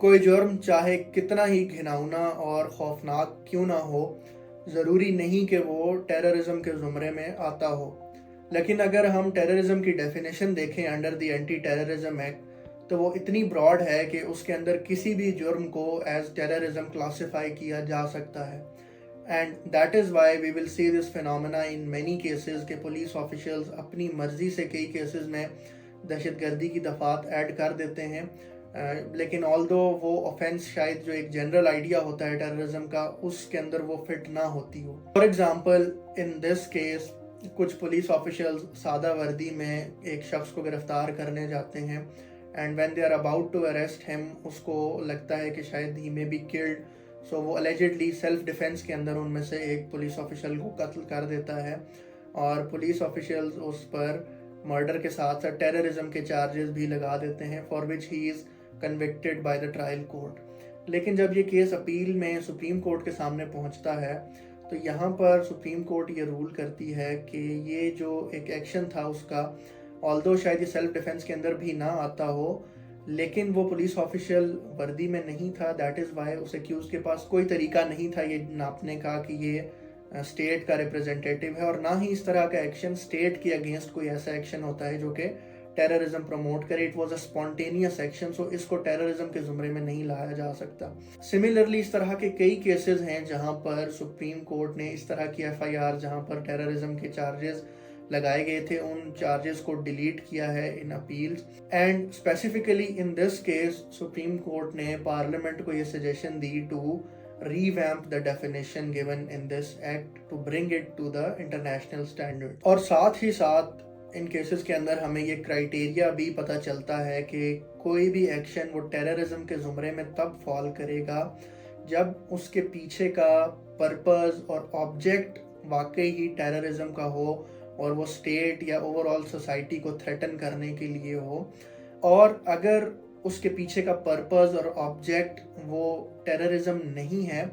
कोई जुर्म चाहे कितना ही घिनौना और खौफनाक क्यों ना हो, ज़रूरी नहीं कि वो टेररिज्म के ज़ुमरे में आता हो। लेकिन अगर हम टेररिज्म की डेफिनेशन देखें under the anti terrorism act, तो वो इतनी ब्रॉड है कि उसके अंदर किसी भी जुर्म को एज टेररिज्म क्लासिफाई किया जा सकता है। And that is why we will see this phenomena in many cases के पुलिस ऑफिशियल्स अपनी मर्जी से कई केसेस में दहशतगर्दी की दफात ऐड कर देते हैं। लेकिन ऑल्दो वो ऑफेंस शायद जो एक जनरल आइडिया होता है टेररिज्म का, उसके अंदर वो फिट ना होती हो। For example in this case कुछ पुलिस ऑफिशियल्स सादा वर्दी में एक शख्स को गिरफ्तार करने जाते हैं, and when they are about to arrest him, उसको लगता है कि शायद ही मे बी किल्ड, सो वो अलेजिडली सेल्फ डिफेंस के अंदर उनमें से एक पुलिस ऑफिशियल को कत्ल कर देता है, और पुलिस ऑफिशियल्स उस पर मर्डर के साथ साथ टेररिज्म के चार्जेस भी लगा देते हैं, for which he is convicted by the trial court. लेकिन जब ये केस अपील में सुप्रीम कोर्ट के सामने पहुंचता है, तो यहाँ पर सुप्रीम कोर्ट ये रूल करती है कि ये जो एक एक्शन था उसका, ऑल्दो शायद ये सेल्फ डिफेंस के अंदर भी ना आता हो, लेकिन वो पुलिस ऑफिशियल वर्दी में नहीं था। दैट इज़ वाई उस एक्यूज के पास कोई तरीका नहीं था ये नापने का कि ये स्टेट का रिप्रेजेंटेटिव है, और ना ही इस तरह का एक्शन स्टेट के अगेंस्ट कोई ऐसा एक्शन होता है जो कि टेररिज्म प्रमोट करे। It was a spontaneous action, so इसको टेररिज्म के जुमरे में नहीं लाया जा सकता। सिमिलरली इस तरह के कई केसेस हैं जहां पर सुप्रीम कोर्ट ने इस तरह की एफआईआर जहां पर टेररिज्म के चार्जेस लगाए गए थे, उन चार्जेस को डिलीट किया है in appeals. And specifically in this case supreme court ने पार्लियामेंट को ये सजेशन दी to revamp the definition given in this act to bring it to the international standard। और साथ ही साथ इन केसेस के अंदर हमें ये क्राइटेरिया भी पता चलता है कि कोई भी एक्शन वो टेररिज्म के जुमरे में तब फॉल करेगा जब उसके पीछे का पर्पस और ऑब्जेक्ट वाकई ही टेररिज्म का हो, और वो स्टेट या ओवरऑल सोसाइटी को थ्रेटन करने के लिए हो। और अगर उसके पीछे का पर्पस और ऑब्जेक्ट वो टेररिज्म नहीं है,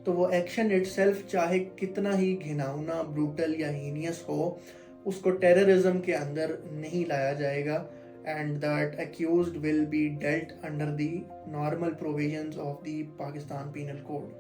तो वो एक्शन इटसेल्फ चाहे कितना ही घिनौना, ब्रूटल या हीनियस हो, उसको टेररिज्म के अंदर नहीं लाया जाएगा, and that accused will be dealt under the normal provisions of the Pakistan Penal Code।